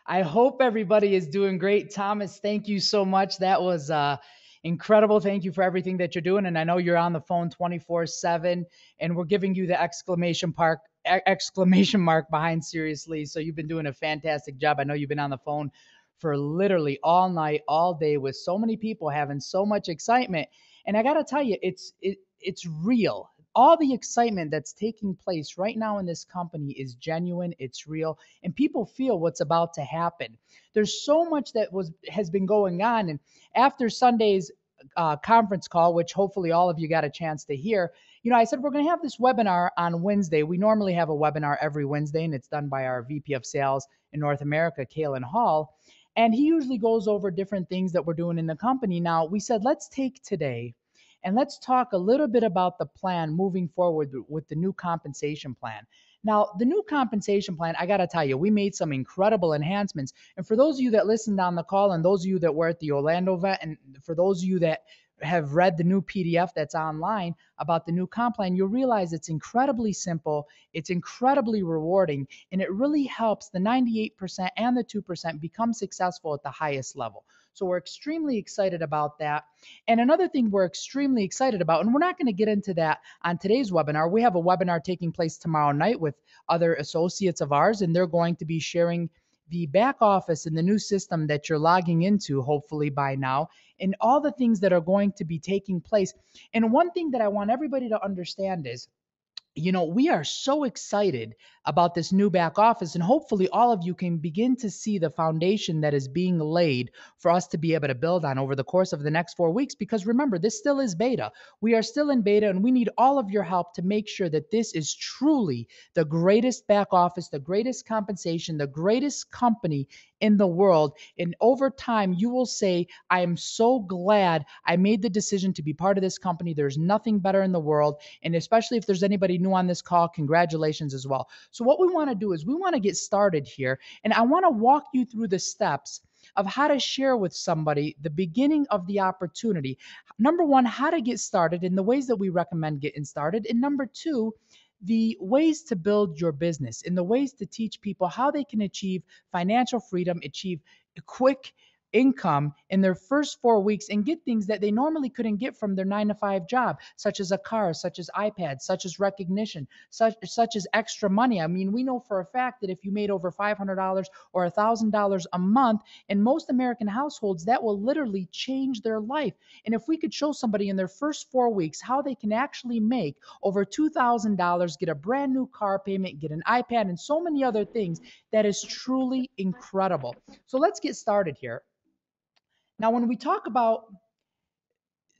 I hope everybody is doing great. Thomas, thank you so much. That was incredible. Thank you for everything that you're doing. And I know you're on the phone 24/7, and we're giving you the exclamation mark behind seriously. So you've been doing a fantastic job. I know you've been on the phone for literally all night, all day with so many people having so much excitement. And I got to tell you, it's real. All the excitement that's taking place right now in this company is genuine, it's real, and people feel what's about to happen. There's so much that was has been going on, and after Sunday's conference call, which hopefully all of you got a chance to hear, I said we're going to have this webinar on Wednesday. We normally have a webinar every Wednesday, and it's done by our VP of Sales in North America, Kalen Hall. And he usually goes over different things that we're doing in the company. Now, we said, let's take today and let's talk a little bit about the plan moving forward with the new compensation plan. Now, the new compensation plan, I got to tell you, we made some incredible enhancements. And for those of you that listened on the call, and those of you that were at the Orlando event, and for those of you that have read the new PDF that's online about the new comp plan, you'll realize it's incredibly simple, it's incredibly rewarding, and it really helps the 98% and the 2% become successful at the highest level. So we're extremely excited about that. And another thing we're extremely excited about, and we're not going to get into that on today's webinar. We have a webinar taking place tomorrow night with other associates of ours, and they're going to be sharing the back office and the new system that you're logging into, hopefully by now, and all the things that are going to be taking place. And one thing that I want everybody to understand is, we are so excited about this new back office, and hopefully all of you can begin to see the foundation that is being laid for us to be able to build on over the course of the next 4 weeks. Because remember, this still is beta. We are still in beta, and we need all of your help to make sure that this is truly the greatest back office, the greatest compensation, the greatest company in the world. And over time, you will say, I am so glad I made the decision to be part of this company. There's nothing better in the world. And especially if there's anybody new on this call, congratulations as well. So what we want to do is we want to get started here, and I want to walk you through the steps of how to share with somebody the beginning of the opportunity. Number one, how to get started and the ways that we recommend getting started. And number two, the ways to build your business and the ways to teach people how they can achieve financial freedom, achieve quick income in their first 4 weeks, and get things that they normally couldn't get from their 9 to 5 job, such as a car, such as iPads, such as recognition, such as extra money. I mean, we know for a fact that if you made over $500 or $1,000 a month in most American households, that will literally change their life. And if we could show somebody in their first 4 weeks how they can actually make over $2,000, get a brand new car payment, get an iPad, and so many other things, that is truly incredible. So let's get started here. Now, when we talk about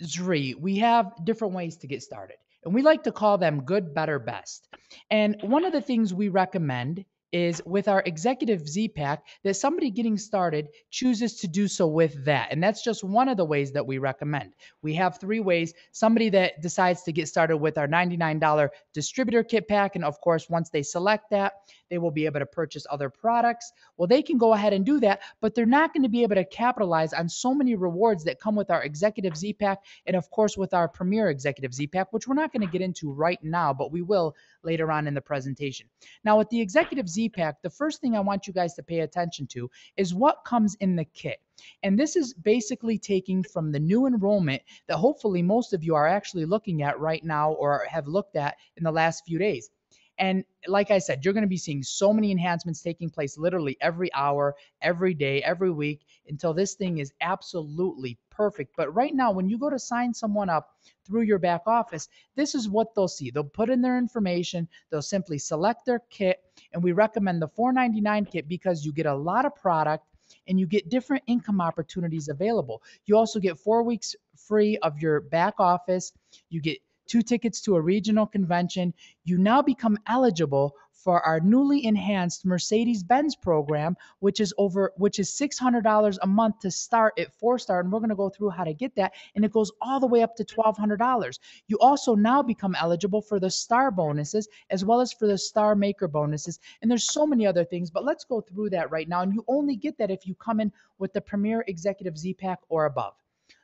Zrii, we have different ways to get started, and we like to call them good, better, best. And one of the things we recommend is with our executive Z Pack that somebody getting started chooses to do so with that. And that's just one of the ways that we recommend. We have 3 ways. Somebody that decides to get started with our $99 distributor kit pack, and of course, once they select that, they will be able to purchase other products. Well, they can go ahead and do that, but they're not going to be able to capitalize on so many rewards that come with our executive Z Pack, and of course with our premier executive Z Pack, which we're not going to get into right now, but we will later on in the presentation. Now, with the executive Z Pack, the first thing I want you guys to pay attention to is what comes in the kit. And this is basically taking from the new enrollment that hopefully most of you are actually looking at right now or have looked at in the last few days. And like I said, you're going to be seeing so many enhancements taking place literally every hour, every day, every week, until this thing is absolutely perfect. But right now, when you go to sign someone up through your back office, this is what they'll see. They'll put in their information, they'll simply select their kit, and we recommend the $499 kit because you get a lot of product and you get different income opportunities available. You also get 4 weeks free of your back office. You get 2 tickets to a regional convention. You now become eligible for our newly enhanced Mercedes Benz program, which is $600 a month to start at 4-star, and we're going to go through how to get that, and it goes all the way up to $1,200. You also now become eligible for the star bonuses as well as for the star maker bonuses, and there's so many other things, but let's go through that right now, and you only get that if you come in with the Premier Executive Z Pack or above.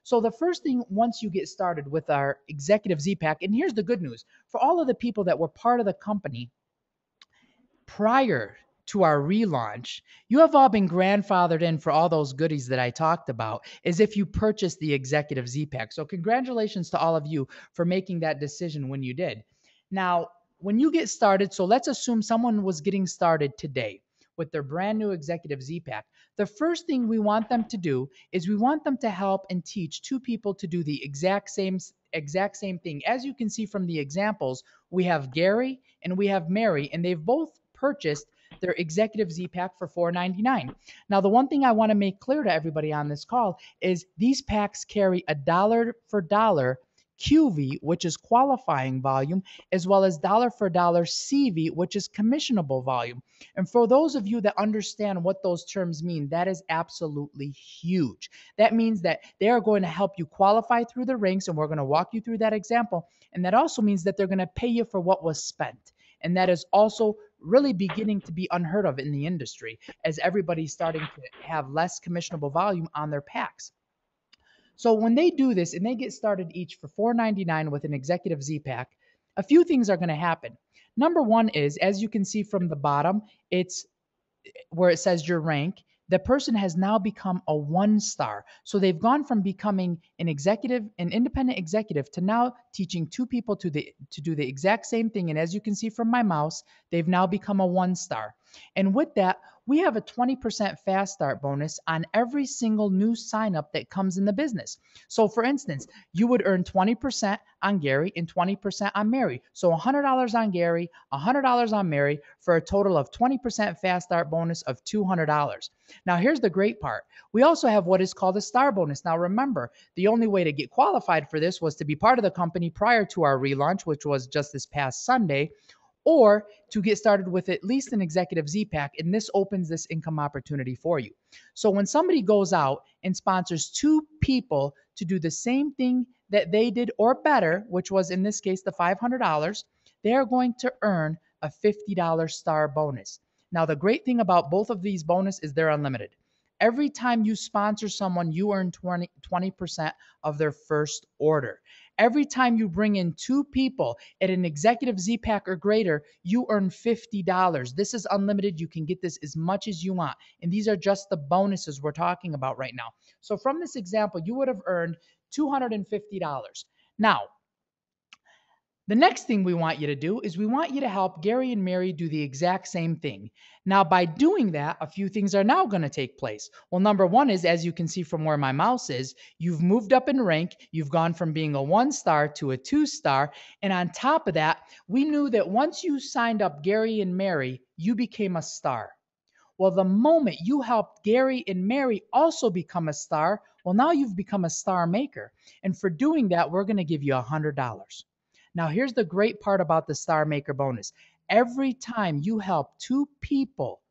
So the first thing, once you get started with our executive Z Pack, and here's the good news for all of the people that were part of the company prior to our relaunch, you have all been grandfathered in for all those goodies that I talked about as if you purchased the Executive Z Pack. So congratulations to all of you for making that decision when you did. Now, when you get started, so let's assume someone was getting started today with their brand new Executive Z Pack. The first thing we want them to do is we want them to help and teach two people to do the exact same thing. As you can see from the examples, we have Gary and we have Mary, and they've both purchased their Executive Z Pack for $4.99. Now, the one thing I want to make clear to everybody on this call is these packs carry a dollar for dollar QV, which is qualifying volume, as well as dollar for dollar CV, which is commissionable volume. And for those of you that understand what those terms mean, that is absolutely huge. That means that they are going to help you qualify through the ranks, and we're going to walk you through that example. And that also means that they're going to pay you for what was spent. And that is also really beginning to be unheard of in the industry as everybody's starting to have less commissionable volume on their packs. So when they do this and they get started each for $4.99 with an Executive Z Pack, a few things are going to happen. Number one is, as you can see from the bottom, it's where it says your rank. The person has now become a 1-star. So they've gone from becoming an independent executive, to now teaching two people to do the exact same thing. And as you can see from my mouse, they've now become a 1-star. And with that, we have a 20% fast start bonus on every single new sign up that comes in the business. So for instance, you would earn 20% on Gary and 20% on Mary. So $100 on Gary, $100 on Mary, for a total of 20% fast start bonus of $200. Now, here's the great part. We also have what is called a star bonus. Now, remember, the only way to get qualified for this was to be part of the company prior to our relaunch, which was just this past Sunday, or to get started with at least an Executive Z Pack, and this opens this income opportunity for you. So when somebody goes out and sponsors two people to do the same thing that they did or better, which was in this case the $500, they are going to earn a $50 star bonus. Now, the great thing about both of these bonus is they're unlimited. Every time you sponsor someone, you earn 20% of their first order. Every time you bring in two people at an Executive Z Pack or greater, you earn $50. This is unlimited. You can get this as much as you want. And these are just the bonuses we're talking about right now. So from this example, you would have earned $250. Now, the next thing we want you to do is we want you to help Gary and Mary do the exact same thing. Now, by doing that, a few things are now going to take place. Well, number one is, as you can see from where my mouse is, you've moved up in rank. You've gone from being a 1-star to a 2-star. And on top of that, we knew that once you signed up Gary and Mary, you became a star. Well, the moment you helped Gary and Mary also become a star, well, now you've become a star maker. And for doing that, we're going to give you $100. Now, here's the great part about the Star Maker bonus. Every time you help two people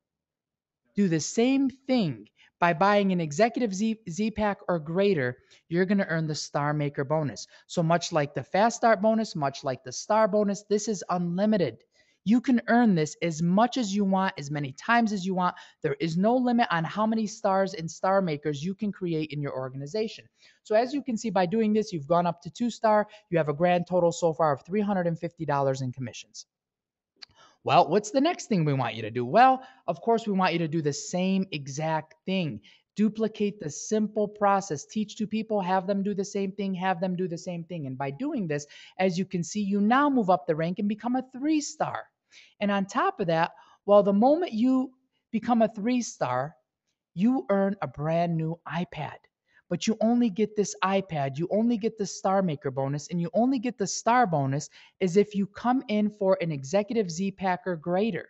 do the same thing by buying an Executive Z Pack or greater, you're going to earn the Star Maker bonus. So much like the Fast Start bonus, much like the Star bonus, this is unlimited. You can earn this as much as you want, as many times as you want. There is no limit on how many stars and star makers you can create in your organization. So as you can see, by doing this, you've gone up to 2-star. You have a grand total so far of $350 in commissions. Well, what's the next thing we want you to do? Well, of course, we want you to do the same exact thing. Duplicate the simple process. Teach two people, have them do the same thing, have them do the same thing. And by doing this, as you can see, you now move up the rank and become a 3-star. And on top of that, well, the moment you become a 3-star, you earn a brand new iPad. But you only get this iPad, you only get the Star Maker bonus, and you only get the Star bonus as if you come in for an Executive Z Pack or greater.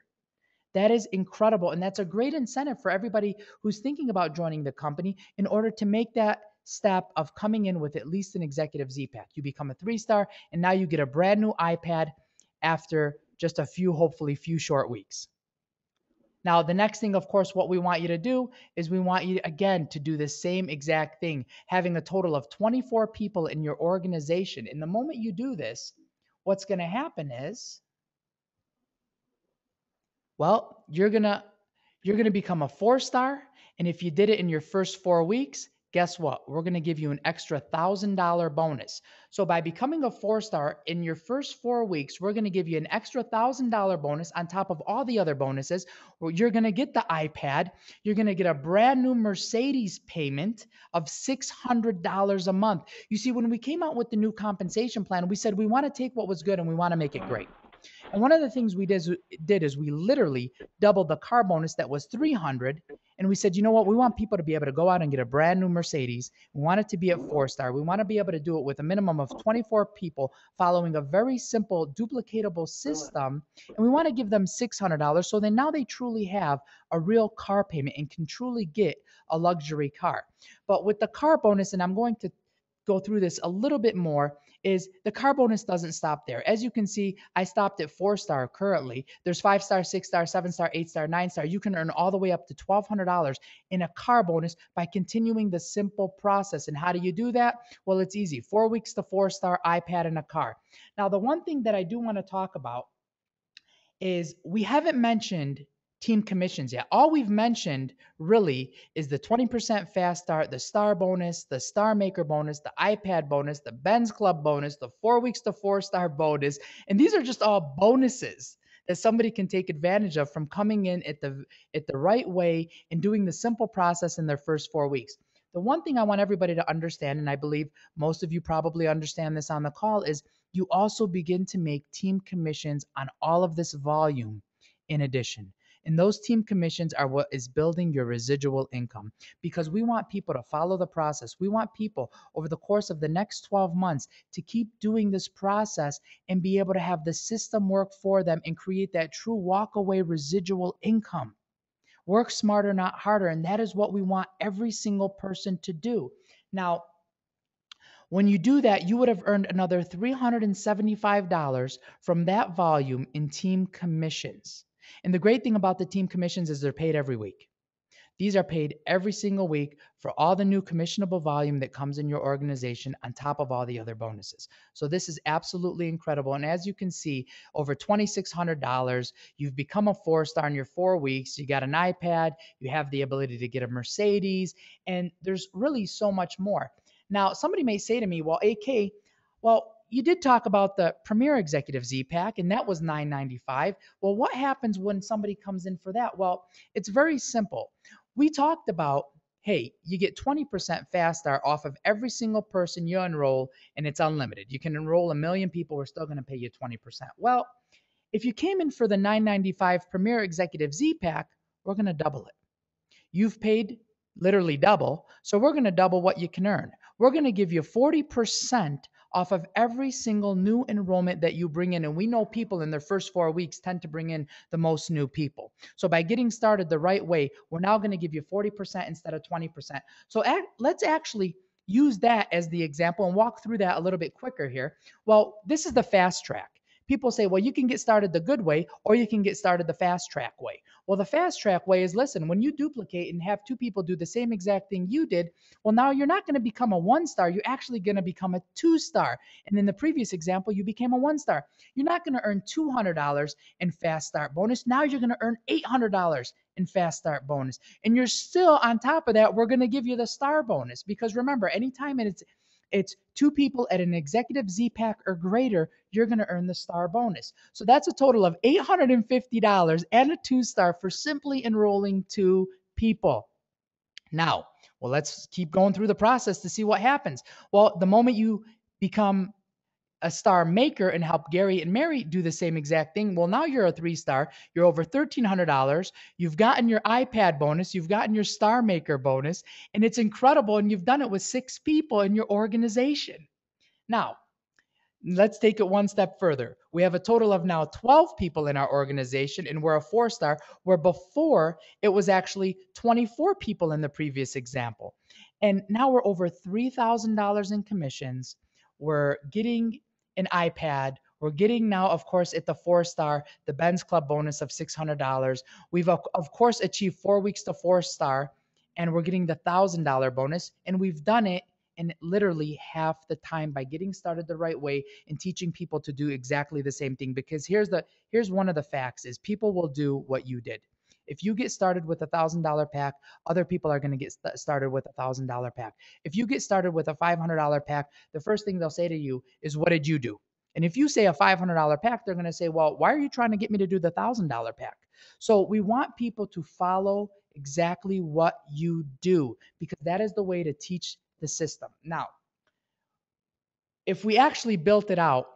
That is incredible. And that's a great incentive for everybody who's thinking about joining the company in order to make that step of coming in with at least an Executive Z Pack. You become a 3-star, and now you get a brand new iPad after just hopefully few short weeks. Now, the next thing, of course, what we want you to do is we want you, again, to do the same exact thing, having a total of 24 people in your organization. And the moment you do this, what's going to happen is, well, you're going to become a 4-star. And if you did it in your first 4 weeks, guess what? We're going to give you an extra $1,000 bonus. So by becoming a 4-star in your first 4 weeks, we're going to give you an extra $1,000 bonus on top of all the other bonuses. Where you're going to get the iPad. You're going to get a brand new Mercedes payment of $600 a month. You see, when we came out with the new compensation plan, we said we want to take what was good and we want to make it great. And one of the things we did is we literally doubled the car bonus that was 300. And we said, you know what? We want people to be able to go out and get a brand new Mercedes. We want it to be at 4-star. We want to be able to do it with a minimum of 24 people following a very simple duplicatable system. And we want to give them $600. So then now they truly have a real car payment and can truly get a luxury car. But with the car bonus, and I'm going to go through this a little bit more, is the car bonus doesn't stop there. As you can see, I stopped at 4-star currently. There's 5-star, 6-star, 7-star, 8-star, 9-star. You can earn all the way up to $1,200 in a car bonus by continuing the simple process. And how do you do that? Well, it's easy. 4 weeks to 4-star, iPad, and a car. Now, the one thing that I do want to talk about is we haven't mentioned team commissions yet. All we've mentioned really is the 20% fast start, the star bonus, the star maker bonus, the iPad bonus, the Benz Club bonus, the 4 weeks to 4-star bonus. And these are just all bonuses that somebody can take advantage of from coming in at the right way and doing the simple process in their first 4 weeks. The one thing I want everybody to understand, and I believe most of you probably understand this on the call, is you also begin to make team commissions on all of this volume in addition. And those team commissions are what is building your residual income, because we want people to follow the process. We want people over the course of the next 12 months to keep doing this process and be able to have the system work for them and create that true walk-away residual income. Work smarter, not harder. And that is what we want every single person to do. Now, when you do that, you would have earned another $375 from that volume in team commissions. And the great thing about the team commissions is they're paid every week. These are paid every single week for all the new commissionable volume that comes in your organization on top of all the other bonuses. So this is absolutely incredible. And as you can see, over $2,600, you've become a 4-star in your 4 weeks. You got an iPad, you have the ability to get a Mercedes, and there's really so much more. Now, somebody may say to me, well, AK, well, you did talk about the Premier Executive Z-Pack, and that was $995. Well, what happens when somebody comes in for that? Well, it's very simple. We talked about, hey, you get 20% fast start off of every single person you enroll, and it's unlimited. You can enroll 1 million people. We're still going to pay you 20%. Well, if you came in for the $995 Premier Executive Z-Pack, we're going to double it. You've paid literally double, so we're going to double what you can earn. We're going to give you 40% off of every single new enrollment that you bring in. And we know people in their first 4 weeks tend to bring in the most new people. So by getting started the right way, we're now going to give you 40% instead of 20%. So let's actually use that as the example and walk through that a little bit quicker here. Well, this is the fast track. People say, well, you can get started the good way or you can get started the fast track way. Well, the fast track way is, listen, when you duplicate and have 2 people do the same exact thing you did, well, now you're not going to become a 1-star. You're actually going to become a 2-star. And in the previous example, you became a 1-star. You're not going to earn $200 in fast start bonus. Now you're going to earn $800 in fast start bonus. And you're still on top of that, we're going to give you the star bonus, because remember, anytime it's 2 people at an executive Z-Pack or greater, you're going to earn the star bonus. So that's a total of $850 and a 2-star for simply enrolling 2 people. Now, well, let's keep going through the process to see what happens. Well, the moment you become a star maker and help Gary and Mary do the same exact thing, well, now you're a 3-star. You're over $1,300. You've gotten your iPad bonus. You've gotten your star maker bonus. And it's incredible. And you've done it with 6 people in your organization. Now, let's take it one step further. We have a total of now 12 people in our organization, and we're a 4-star, where before it was actually 24 people in the previous example. And now we're over $3,000 in commissions. We're getting an iPad. We're getting now, of course, at the 4-star, the Benz Club bonus of $600. We've, of course, achieved 4 weeks to 4-star, and we're getting the $1,000 bonus. And we've done it in literally half the time by getting started the right way and teaching people to do exactly the same thing. Because here's one of the facts is people will do what you did. If you get started with $1,000 pack, other people are going to get started with $1,000 pack. If you get started with a $500 pack, the first thing they'll say to you is, what did you do? And if you say a $500 pack, they're going to say, well, why are you trying to get me to do the $1,000 pack? So we want people to follow exactly what you do, because that is the way to teach the system. Now, if we actually built it out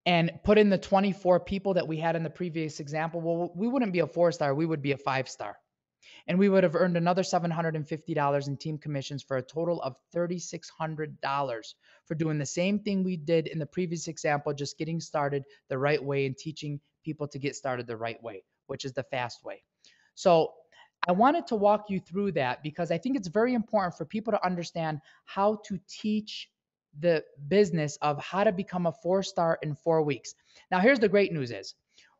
and put in the 24 people that we had in the previous example, well, we wouldn't be a 4-star, we would be a 5-star. And we would have earned another $750 in team commissions for a total of $3,600 for doing the same thing we did in the previous example, just getting started the right way and teaching people to get started the right way, which is the fast way. So I wanted to walk you through that because I think it's very important for people to understand how to teach the business of how to become a 4-star in 4 weeks. Now, here's the great news is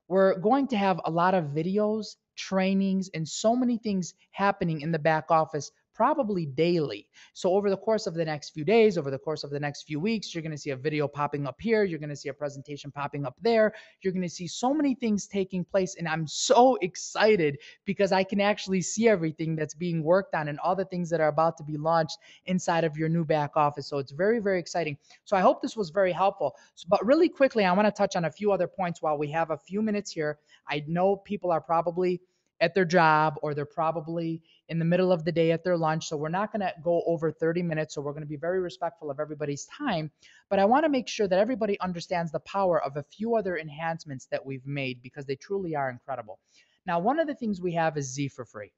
we're going to have a lot of videos, trainings, and so many things happening in the back office probably daily. So over the course of the next few days, over the course of the next few weeks, you're going to see a video popping up here. You're going to see a presentation popping up there. You're going to see so many things taking place. And I'm so excited because I can actually see everything that's being worked on and all the things that are about to be launched inside of your new back office. So it's very, very exciting. So I hope this was very helpful. But really quickly, I want to touch on a few other points while we have a few minutes here. I know people are probably at their job or they're probably in the middle of the day at their lunch. So we're not going to go over 30 minutes. So we're going to be very respectful of everybody's time. But I want to make sure that everybody understands the power of a few other enhancements that we've made because they truly are incredible. Now, one of the things we have is Zrii for free.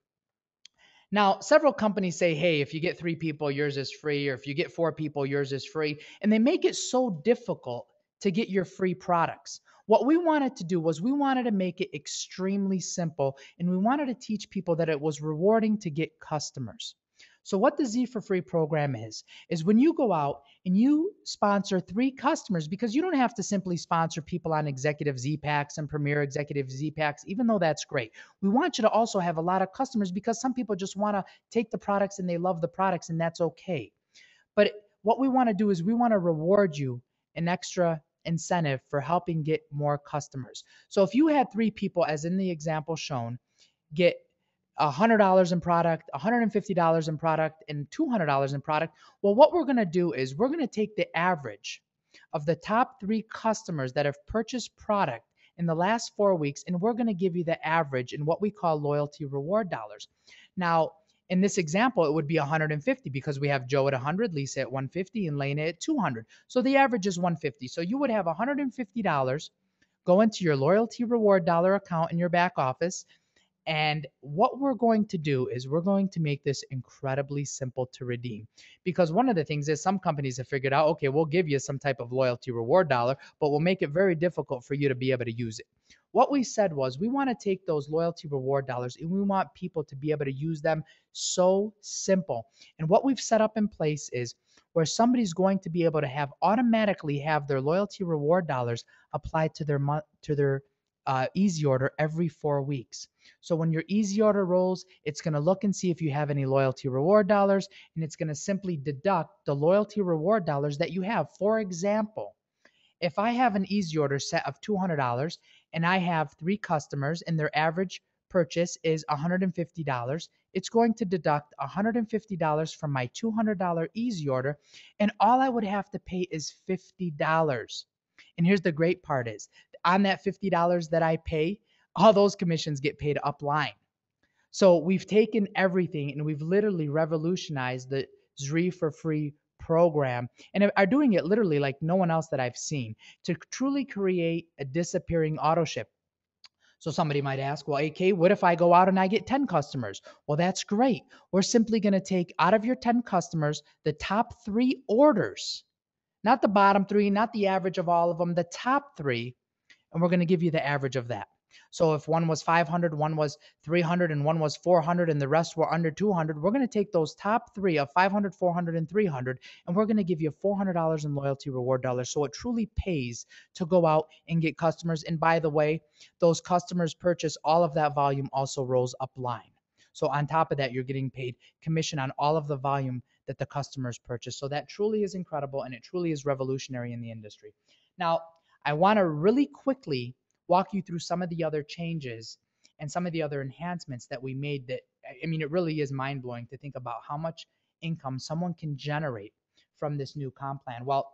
Now, several companies say, hey, if you get 3 people, yours is free, or if you get 4 people, yours is free. And they make it so difficult to get your free products. What we wanted to do was we wanted to make it extremely simple, and we wanted to teach people that it was rewarding to get customers. So what the Zrii for free program is when you go out and you sponsor 3 customers, because you don't have to simply sponsor people on executive Z packs and premier executive Z packs, even though that's great. We want you to also have a lot of customers because some people just want to take the products and they love the products, and that's okay. But what we want to do is we want to reward you an extra incentive for helping get more customers. So if you had 3 people, as in the example shown, get $100 in product, $150 in product, and $200 in product, well, what we're going to do is we're going to take the average of the top 3 customers that have purchased product in the last 4 weeks, and we're going to give you the average in what we call loyalty reward dollars. Now, in this example, it would be 150 because we have Joe at 100, Lisa at 150, and Lena at 200. So the average is 150. So you would have $150 go into your loyalty reward dollar account in your back office. And what we're going to do is we're going to make this incredibly simple to redeem. Because one of the things is some companies have figured out, okay, we'll give you some type of loyalty reward dollar, but we'll make it very difficult for you to be able to use it. What we said was we want to take those loyalty reward dollars and we want people to be able to use them so simple. And what we've set up in place is where somebody's going to be able to have automatically have their loyalty reward dollars applied to their easy order every 4 weeks. So when your easy order rolls, it's going to look and see if you have any loyalty reward dollars, and it's going to simply deduct the loyalty reward dollars that you have. For example, if I have an easy order set of $200 and I have 3 customers and their average purchase is $150, it's going to deduct $150 from my $200 easy order, and all I would have to pay is $50. And here's the great part is on that $50 that I pay, all those commissions get paid upline. So we've taken everything and we've literally revolutionized the Zrii for free program and are doing it literally like no one else that I've seen to truly create a disappearing auto ship. So somebody might ask, well, AK, what if I go out and I get 10 customers? Well, that's great. We're simply going to take out of your 10 customers, the top 3 orders, not the bottom 3, not the average of all of them, the top 3, and we're going to give you the average of that. So if one was 500, one was 300, and one was 400, and the rest were under 200, we're going to take those top 3 of 500, 400, and 300, and we're going to give you $400 in loyalty reward dollars. So it truly pays to go out and get customers. And by the way, those customers purchase all of that volume also rolls upline. So on top of that, you're getting paid commission on all of the volume that the customers purchase. So that truly is incredible, and it truly is revolutionary in the industry. Now, I want to really quickly walk you through some of the other changes and some of the other enhancements that we made that, I mean, it really is mind blowing to think about how much income someone can generate from this new comp plan. Well,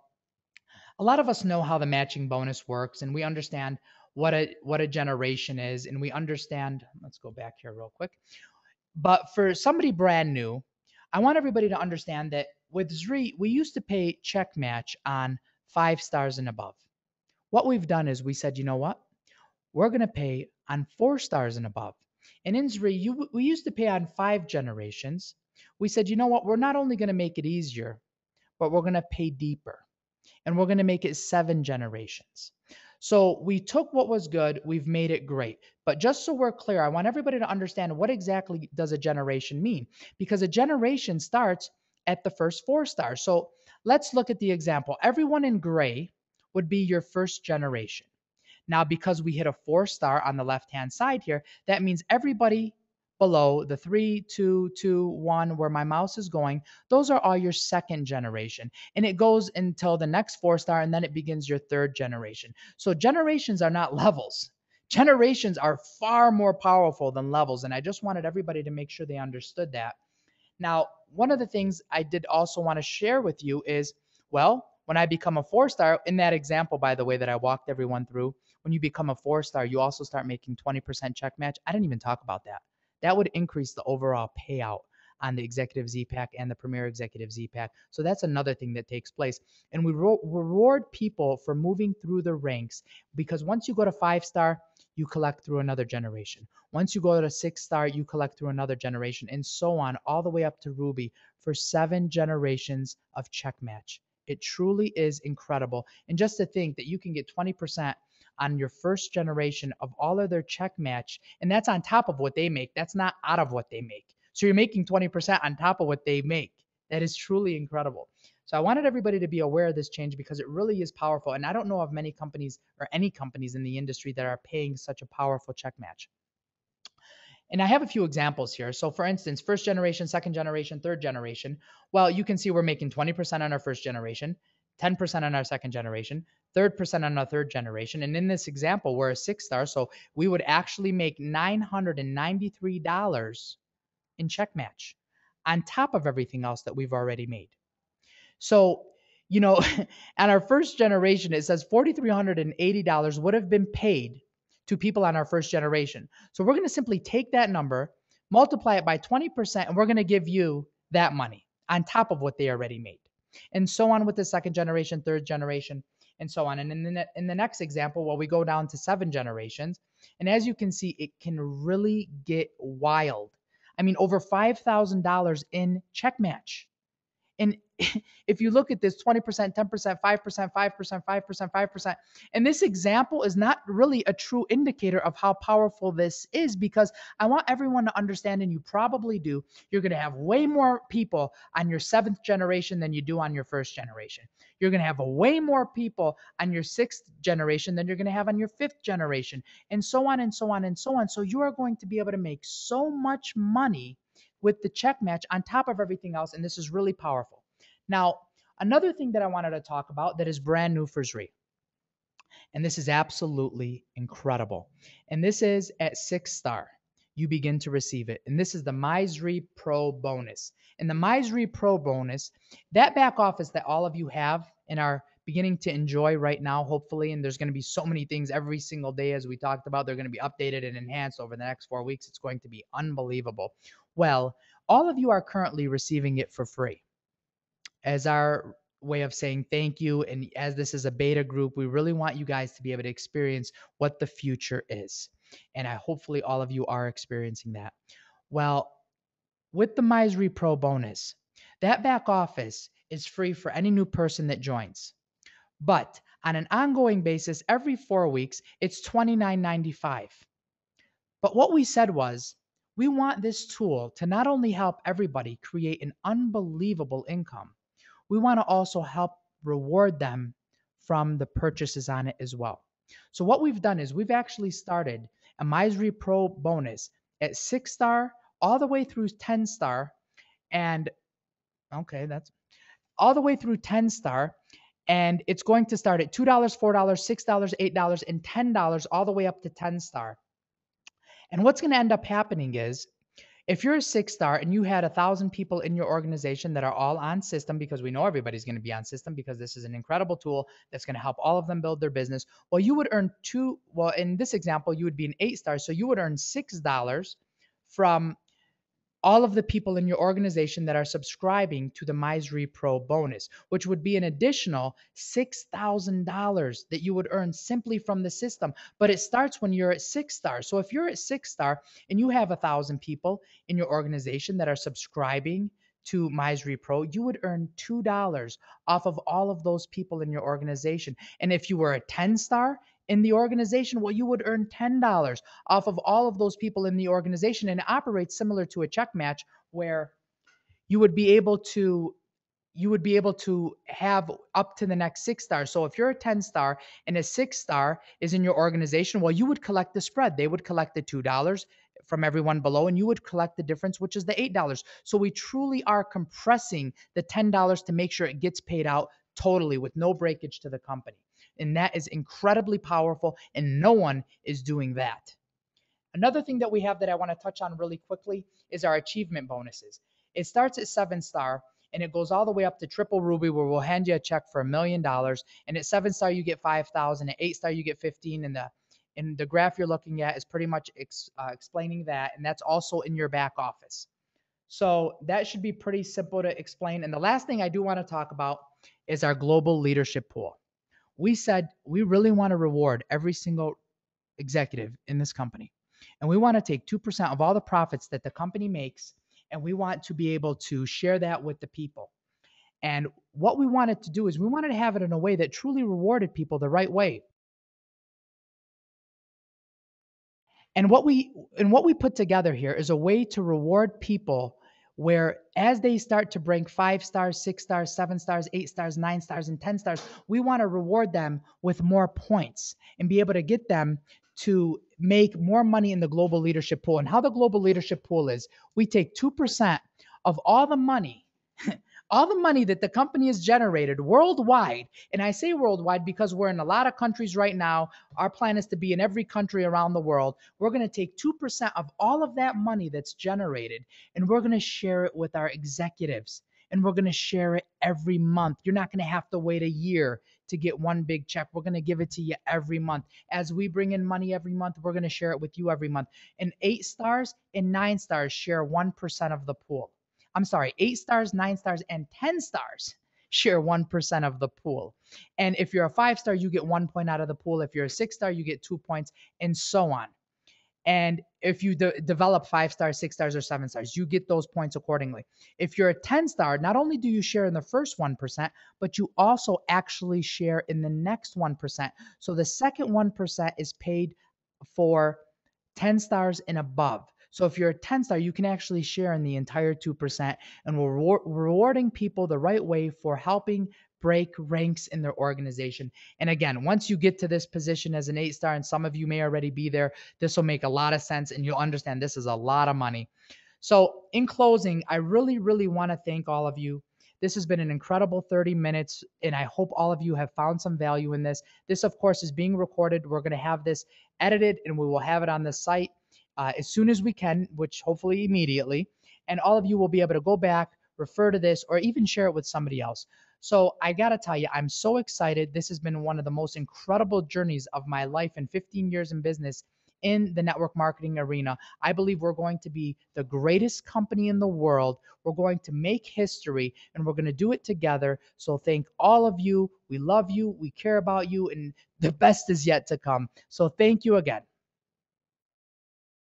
a lot of us know how the matching bonus works, and we understand what a generation is, and we understand, let's go back here real quick. But for somebody brand new, I want everybody to understand that with Zrii, we used to pay check match on 5 stars and above. What we've done is we said, you know what? We're going to pay on 4 stars and above. And in Zrii, we used to pay on 5 generations. We said, you know what? We're not only going to make it easier, but we're going to pay deeper. And we're going to make it 7 generations. So we took what was good, we've made it great. But just so we're clear, I want everybody to understand what exactly does a generation mean? Because a generation starts at the first 4 stars. So let's look at the example. Everyone in gray would be your first generation. Now, because we hit a 4 star on the left-hand side here, that means everybody below the 3, 2, 2, 1, where my mouse is going, those are all your second generation. And it goes until the next 4 star, and then it begins your third generation. So generations are not levels. Generations are far more powerful than levels. And I just wanted everybody to make sure they understood that. Now, one of the things I did also want to share with you is, well, when I become a 4 star, in that example, by the way, that I walked everyone through, when you become a 4 star, you also start making 20% check match. I didn't even talk about that. That would increase the overall payout on the Executive Z-Pack and the Premier Executive Z-Pack. So that's another thing that takes place. And we reward people for moving through the ranks, because once you go to 5 star, you collect through another generation. Once you go to 6 star, you collect through another generation, and so on, all the way up to Ruby for 7 generations of check match. It truly is incredible. And just to think that you can get 20% on your first generation of all of their check match, and that's on top of what they make. That's not out of what they make. So you're making 20% on top of what they make. That is truly incredible. So I wanted everybody to be aware of this change because it really is powerful. And I don't know of many companies or any companies in the industry that are paying such a powerful check match. And I have a few examples here. So for instance, first generation, second generation, third generation. Well, you can see we're making 20% on our first generation, 10% on our second generation, 3% on our third generation. And in this example, we're a 6 star. So we would actually make $993 in check match on top of everything else that we've already made. So, you know, on our first generation, it says $4,380 would have been paid to people on our first generation. So we're going to simply take that number, multiply it by 20%, and we're going to give you that money on top of what they already made. And so on with the second generation, third generation, and so on. And in the next example, well, we go down to 7 generations. And as you can see, it can really get wild. I mean, over $5,000 in check match. And if you look at this 20%, 10%, 5%, 5%, 5%, 5%, and this example is not really a true indicator of how powerful this is, because I want everyone to understand, and you probably do, you're going to have way more people on your 7th generation than you do on your first generation. You're going to have way more people on your 6th generation than you're going to have on your 5th generation, and so on and so on and so on. So you are going to be able to make so much money with the check match on top of everything else. And this is really powerful. Now, another thing that I wanted to talk about that is brand new for Zrii, and this is absolutely incredible. And this is at 6 star, you begin to receive it. And this is the My Zrii Pro bonus. And the My Zrii Pro bonus, that back office that all of you have and are beginning to enjoy right now, hopefully, and there's going to be so many things every single day, as we talked about, they're going to be updated and enhanced over the next 4 weeks. It's going to be unbelievable. Well, all of you are currently receiving it for free as our way of saying thank you. And as this is a beta group, we really want you guys to be able to experience what the future is. And hopefully all of you are experiencing that. Well, with the My Zrii Pro bonus, that back office is free for any new person that joins. But on an ongoing basis, every 4 weeks, it's $29.95. But what we said was, we want this tool to not only help everybody create an unbelievable income, we want to also help reward them from the purchases on it as well. So what we've done is we've actually started a My Zrii Pro bonus at 6 star all the way through 10 star. And okay, that's all the way through 10 star. And it's going to start at $2, $4, $6, $8, and $10 all the way up to 10 star. And what's going to end up happening is if you're a 6-star and you had 1,000 people in your organization that are all on system, because we know everybody's going to be on system because this is an incredible tool that's going to help all of them build their business. Well, you would earn well, in this example, you would be an 8-star. So you would earn $6 from all of the people in your organization that are subscribing to the Zrii Pro bonus, which would be an additional $6,000 that you would earn simply from the system. But it starts when you're at 6-star. So if you're at 6-star and you have 1,000 people in your organization that are subscribing to Zrii Pro, you would earn $2 off of all of those people in your organization. And if you were a 10-star in the organization, well, you would earn $10 off of all of those people in the organization. And it operates similar to a check match where you would be able to have up to the next 6-star. So if you're a 10-star and a 6-star is in your organization, well, you would collect the spread. They would collect the $2 from everyone below, and you would collect the difference, which is the $8. So we truly are compressing the $10 to make sure it gets paid out totally with no breakage to the company. And that is incredibly powerful, and no one is doing that. Another thing that we have that I want to touch on really quickly is our achievement bonuses. It starts at 7-star and it goes all the way up to triple ruby, where we'll hand you a check for $1 million. And at 7-star, you get 5,000. At 8-star, you get 15. And the graph you're looking at is pretty much explaining that. And that's also in your back office. So that should be pretty simple to explain. And the last thing I do want to talk about is our global leadership pool. We said we really want to reward every single executive in this company. And we want to take 2% of all the profits that the company makes, and we want to be able to share that with the people. And what we wanted to do is we wanted to have it in a way that truly rewarded people the right way. And what we put together here is a way to reward people where as they start to bring 5 stars, 6 stars, 7 stars, 8 stars, 9 stars, and 10 stars, we want to reward them with more points and be able to get them to make more money in the global leadership pool. And how the global leadership pool is, we take 2% of all the money that the company has generated worldwide. And I say worldwide because we're in a lot of countries right now. Our plan is to be in every country around the world. We're going to take 2% of all of that money that's generated, and we're going to share it with our executives. And we're going to share it every month. You're not going to have to wait a year to get one big check. We're going to give it to you every month. As we bring in money every month, we're going to share it with you every month. And 8 stars and 9 stars share 1% of the pool. I'm sorry, 8 stars, 9 stars, and 10 stars share 1% of the pool. And if you're a 5-star, you get 1 point out of the pool. If you're a 6-star, you get 2 points, and so on. And if you develop 5 stars, 6 stars, or 7 stars, you get those points accordingly. If you're a 10-star, not only do you share in the first 1%, but you also actually share in the next 1%. So the second 1% is paid for 10 stars and above. So if you're a 10-star, you can actually share in the entire 2%, and we're rewarding people the right way for helping break ranks in their organization. And again, once you get to this position as an 8-star, and some of you may already be there, this will make a lot of sense and you'll understand this is a lot of money. So in closing, I really, really want to thank all of you. This has been an incredible 30 minutes, and I hope all of you have found some value in this. This, of course, is being recorded. We're going to have this edited, and we will have it on the site as soon as we can, which hopefully immediately. And all of you will be able to go back, refer to this, or even share it with somebody else. So I got to tell you, I'm so excited. This has been one of the most incredible journeys of my life in 15 years in business in the network marketing arena. I believe we're going to be the greatest company in the world. We're going to make history, and we're going to do it together. So thank all of you. We love you. We care about you, and the best is yet to come. So thank you again.